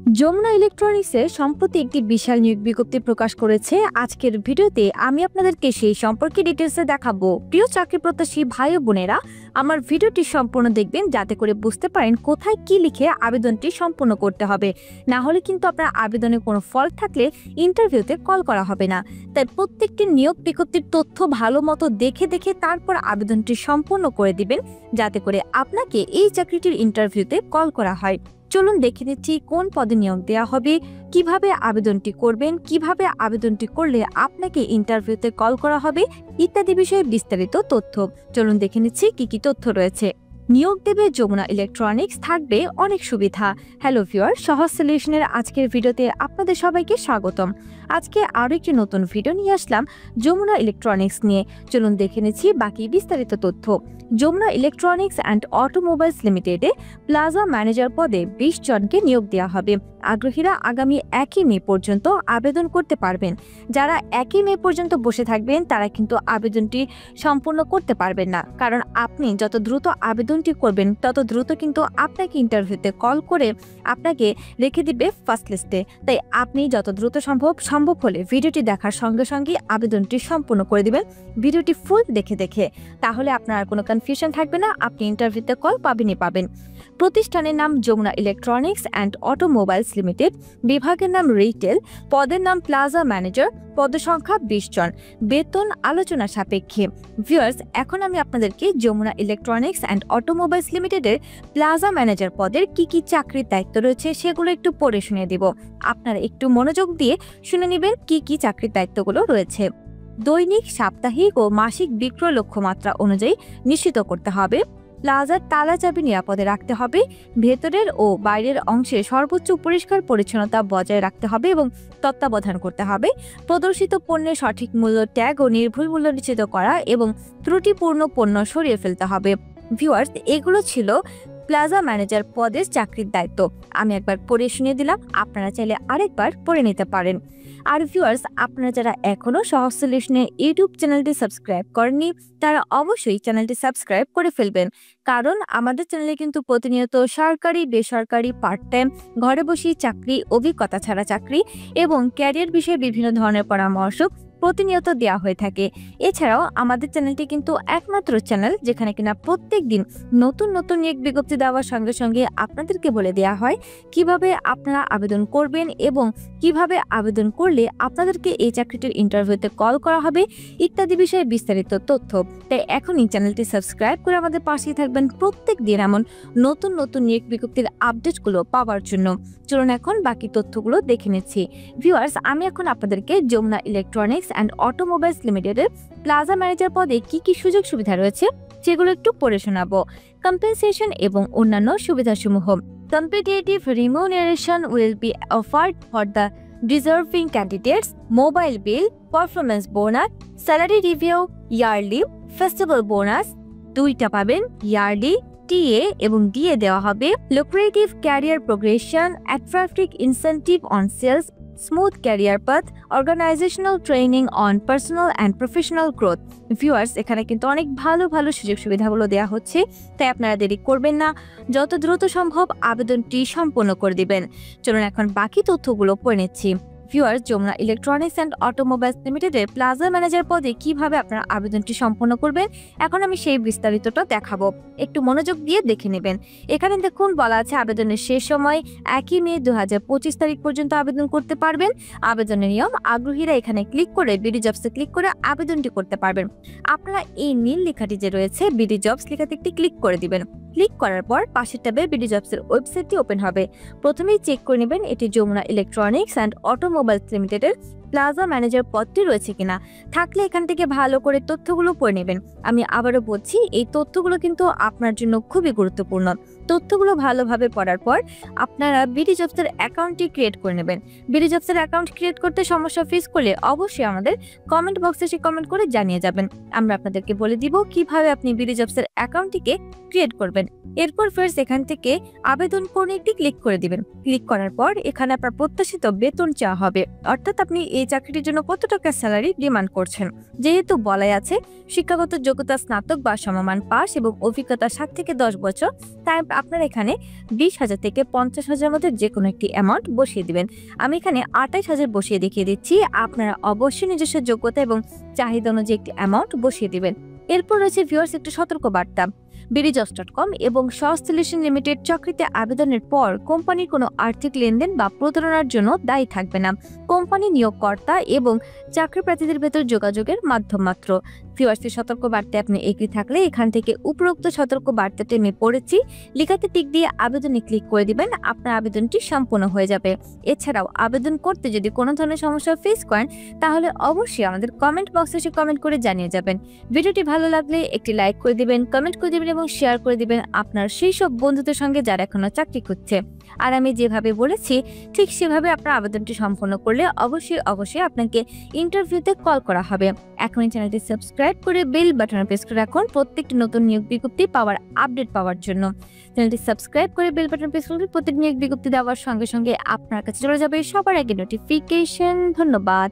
যমুনা ইলেকট্রনিক্সে সম্প্রতি একটি বিশাল নিয়োগ বিজ্ঞপ্তি প্রকাশ করেছে। আজকের ভিডিওতে আমি আপনাদেরকে সেই সম্পর্কে ডিটেলসে দেখাবো। প্রিয় চাকরি প্রত্যাশী ভাই ও বোনেরা, আমার ভিডিওটি সম্পূর্ণ দেখবেন যাতে করে বুঝতে পারেন কোথায় কি লিখে আবেদনটি সম্পূর্ণ করতে হবে। না হলে কিন্তু আপনার আবেদনে কোনো ফল্ট থাকলে ইন্টারভিউতে কল করা হবে না। তাই প্রত্যেকটি নিয়োগ বিজ্ঞপ্তির তথ্য ভালো মতো দেখে তারপর আবেদনটি সম্পূর্ণ করে দিবেন, যাতে করে আপনাকে এই চাকরিটির ইন্টারভিউতে কল করা হয়। চলুন দেখে নিচ্ছি কোন পদে নিয়োগ দেওয়া হবে, কিভাবে আবেদনটি করবেন, কিভাবে আবেদনটি করলে আপনাকে ইন্টারভিউতে কল করা হবে ইত্যাদি বিষয়ে বিস্তারিত তথ্য। চলুন দেখে নিচ্ছি কি কি তথ্য রয়েছে। নিয়োগ দেবে যমুনা ইলেকট্রনিক্স, থাকবে অনেক সুবিধা। হ্যালো ভিউয়ার, সহজ সলিউশনের আজকের ভিডিওতে আপনাদের সবাইকে স্বাগতম। আজকে আরও একটি নতুন ভিডিও নিয়ে আসলাম যমুনা ইলেকট্রনিক্স নিয়ে। চলুন দেখে নিচ্ছি বাকি বিস্তারিত তথ্য। যমুনা ইলেকট্রনিক্স অ্যান্ড অটোমোবাইলস লিমিটেডে প্লাজা ম্যানেজার পদে 20 জনকে নিয়োগ দেওয়া হবে। আগ্রহীরা আগামী 1 মে পর্যন্ত আবেদন করতে পারবেন। যারা 1 মে পর্যন্ত বসে থাকবেন তারা কিন্তু আবেদনটি সম্পূর্ণ করতে পারবেন না, কারণ আপনি যত দ্রুত আবেদনটি করবেন তত দ্রুত কিন্তু আপনাকে ইন্টারভিউতে কল করে আপনাকে রেখে দিবে ফার্স্ট লিস্টে। তাই আপনি যত দ্রুত সম্ভব হলে ভিডিওটি দেখার সঙ্গে সঙ্গে আবেদনটি সম্পূর্ণ করে দিবেন, ভিডিওটি ফুল দেখে। তাহলে আপনার কোনো কনফিউশন থাকবে না, আপনি ইন্টারভিউতে কল পাবেন। প্রতিষ্ঠানের নাম Jamuna electronics and automobiles limited, বিভাগের নাম রিটেল, পদের নাম প্লাজা ম্যানেজার, পদসংখ্যা 20 জন, বেতন আলোচনা সাপেক্ষে। ভিউয়ার্স, এখন আমি আপনাদেরকে যমুনা ইলেকট্রনিক্স অ্যান্ড অটোমোবাইলস লিমিটেডের প্লাজা ম্যানেজার পদের কি চাকরির দায়িত্ব রয়েছে সেগুলো একটু পড়ে শুনিয়ে দিব। আপনারা একটু মনোযোগ দিয়ে শুনে নেবেন কি চাকরির দায়িত্বগুলো রয়েছে। দৈনিক, সাপ্তাহিক ও মাসিক বিক্রয় লক্ষ্যমাত্রা অনুযায়ী নিশ্চিত করতে হবে। প্লাজার তালা চাবি নিরাপদে রাখতে হবে। ভেতরের ও বাইরের অংশে সর্বোচ্চ পরিষ্কার পরিচ্ছন্নতা বজায় রাখতে হবে এবং তত্ত্বাবধান করতে হবে। প্রদর্শিত পণ্যের সঠিক মূল্য ট্যাগ ও নির্ভুল মূল্য নিশ্চিত করা এবং ত্রুটিপূর্ণ পণ্য সরিয়ে ফেলতে হবে। ভিউয়ার্স, এগুলো ছিল প্লাজা ম্যানেজার পদের চাকরির দায়িত্ব। আমি একবার পড়ে শুনিয়ে দিলাম, আপনারা চাইলে আরেকবার পড়ে নিতে পারেন। আর ভিউয়ার্স, আপনারা যারা এখনো সহজ সলিউশনের ইউটিউব চ্যানেলটি সাবস্ক্রাইব করেননি তারা অবশ্যই চ্যানেলটি সাবস্ক্রাইব করে ফেলবেন, কারণ আমাদের চ্যানেলে কিন্তু প্রতিনিয়ত সরকারি, বেসরকারি, পার্ট টাইম, ঘরে বসে চাকরি, অভিজ্ঞতা ছাড়া চাকরি এবং ক্যারিয়ার বিষয়ে বিভিন্ন ধরনের পরামর্শ প্রতিনিয়ত দেওয়া হয়ে থাকে। এছাড়াও আমাদের চ্যানেলটি কিন্তু একমাত্র চ্যানেল যেখানে কিনা প্রত্যেক দিন নতুন নিয়োগ বিজ্ঞপ্তি দেওয়ার সঙ্গে সঙ্গে আপনাদেরকে বলে দেওয়া হয় কিভাবে আপনারা আবেদন করবেন এবং কিভাবে আবেদন করলে আপনাদেরকে এই চাকরিটির ইন্টারভিউতে কল করা হবে ইত্যাদি বিষয়ে বিস্তারিত তথ্য। তাই এখনই চ্যানেলটি সাবস্ক্রাইব করে আমাদের পাশেই থাকবেন প্রত্যেক দিন এমন নতুন নিয়োগ বিজ্ঞপ্তির আপডেটগুলো পাওয়ার জন্য। চলুন এখন বাকি তথ্যগুলো দেখে নিচ্ছি। ভিউয়ার্স, আমি এখন আপনাদেরকে যমুনা ইলেকট্রনিক্স অ্যান্ড অটোমোবাইলস লিমিটেডের প্লাজা ম্যানেজার পদে কি সুযোগ সুবিধা রয়েছে সেগুলো একটু পড়ে শোনাবো। কম্পেনসেশন এবং অন্যান্য সুবিধাসমূহ। Competitive remuneration will be offered for the deserving candidates. Mobile bill, performance bonus, salary review, yearly, festival bonus 2টা পাবেন। ইয়ারলি, টিএ এবং ডিএ দেওয়া হবে। Lucrative career progression, attractive incentive on sales, smooth career path, organisational training on personal and professional growth. Viewers, এখানে কিন্তু অনেক ভালো সুযোগ সুবিধাগুলো দেওয়া হচ্ছে, তাই আপনারা দেরি করবেন না, যত দ্রুত সম্ভব আবেদনটি সম্পন্ন করে দিবেন। চলুন এখন বাকি তথ্যগুলো পড়ে নিচ্ছি। Viewers, Jamuna electronics and automobiles লিমিটেডের প্লাজা ম্যানেজার পদে কিভাবে আপনারা আবেদনটি সম্পন্ন করবেন এখন আমি সেই বিস্তারিতটা দেখাবো, একটু মনোযোগ দিয়ে দেখে নেবেন। এখানে দেখুন বলা আছে আবেদনের শেষ সময় 1 মে 2025 তারিখ পর্যন্ত আবেদন করতে পারবেন। আবেদনের নিয়ম, আগ্রহীরা এখানে ক্লিক করে বিডি জবসে ক্লিক করে আবেদনটি করতে পারবেন। আপনারা এই নীল লেখাটি যে রয়েছে বিডি জবস লেখাতে একটি ক্লিক করে দিবেন। ক্লিক করার পর পাশের ট্যাবে বিডি জবসের ওয়েবসাইটটি ওপেন হবে। প্রথমেই চেক করে নেবেন এটি যমুনা ইলেকট্রনিক্স অ্যান্ড অটোমোবাইলস লিমিটেডের প্লাজা ম্যানেজার পদটি রয়েছে কিনা। থাকলে এখান থেকে ভালো করে তথ্যগুলো পড়ে নেবেন। আমি আবারও বলছি, এই তথ্যগুলো কিন্তু আপনার জন্য খুবই গুরুত্বপূর্ণ। তথ্যগুলো ভালোভাবে পড়ার পর আপনারা বিডি জবসের অ্যাকাউন্টটি ক্রিয়েট করে নেবেন। বিডি জবসের অ্যাকাউন্ট ক্রিয়েট করতে সমস্যা ফেস করলে অবশ্যই আমাদের কমেন্ট বক্সে এসে কমেন্ট করে জানিয়ে যাবেন। আমরা আপনাদেরকে বলে দিব কিভাবে আপনি বিডি জবসের অ্যাকাউন্টটিকে ক্রিয়েট করবেন। এরপর ফ্রেন্ডস, এখান থেকে আবেদন করতে একটি ক্লিক করে দিবেন। ক্লিক করার পর এখানে আপনার প্রত্যাশিত বেতন চাওয়া হবে, অর্থাৎ আপনি এই চাকরিটির জন্য কত টাকা স্যালারি ডিমান্ড করছেন। যেহেতু বলাই আছে শিক্ষাগত যোগ্যতা স্নাতক বা সমমান পাস এবং অভিজ্ঞতা 7 থেকে 10 বছর, তাই আপনারা এখানে 20,000 থেকে 50,000 মধ্যে যে কোনো একটি অ্যামাউন্ট বসিয়ে দিবেন। আমি এখানে 28,000 বসিয়ে দেখিয়ে দিচ্ছি। আপনারা অবশ্যই নিজস্ব যোগ্যতা এবং চাহিদা অনুযায়ী একটি অ্যামাউন্ট বসিয়ে দিবেন। এরপর রয়েছে ভিউয়ার্স একটি সতর্কবার্তা। বিডিজবস.com এবং সহজ সলিউশন লিমিটেড চাকরিতে আবেদনের পর কোম্পানির কোনো আর্থিক লেনদেন বা প্রতারণার জন্য দায়ী থাকবে না। কোম্পানি নিয়োগকর্তা এবং চাকরি প্রার্থীদের ভেতর যোগাযোগের মাধ্যম মাত্র। ভিউয়ার্সের সতর্ক বার্তায় আপনি এগ্রি থাকলে এখান থেকে উপরোক্ত সতর্ক বার্তাটি আমি পড়েছি লেখাতে টিক দিয়ে আবেদনে ক্লিক করে দিবেন। আপনার আবেদনটি সম্পূর্ণ হয়ে যাবে। এছাড়াও আবেদন করতে যদি কোনো ধরনের সমস্যা ফেস করেন তাহলে অবশ্যই আমাদের কমেন্ট বক্সে এসে কমেন্ট করে জানিয়ে যাবেন। ভিডিওটি ভালো লাগলে একটি লাইক করে দিবেন, কমেন্ট করে দিবেন এবং শেয়ার করে দিবেন আপনার সেই সব বন্ধুদের সঙ্গে যারা এখনো চাকরি খুঁজছে। আর আমি যেভাবে বলেছি ঠিক সেভাবে আপনার আবেদনটি সম্পন্ন করলে অবশ্যই আপনাকে ইন্টারভিউতে কল করা হবে। এখনই চ্যানেলটি সাবস্ক্রাইব করে বেল বাটনে প্রেস করে রাখুন প্রত্যেকটি নতুন নিয়োগ বিজ্ঞপ্তি পাওয়ার আপডেট পাওয়ার জন্য। চ্যানেলটি সাবস্ক্রাইব করে বেল বাটন প্রেস করলে প্রত্যেক নিয়োগ বিজ্ঞপ্তি দেওয়ার সঙ্গে সঙ্গে আপনার কাছে চলে যাবে সবার আগে নোটিফিকেশন। ধন্যবাদ।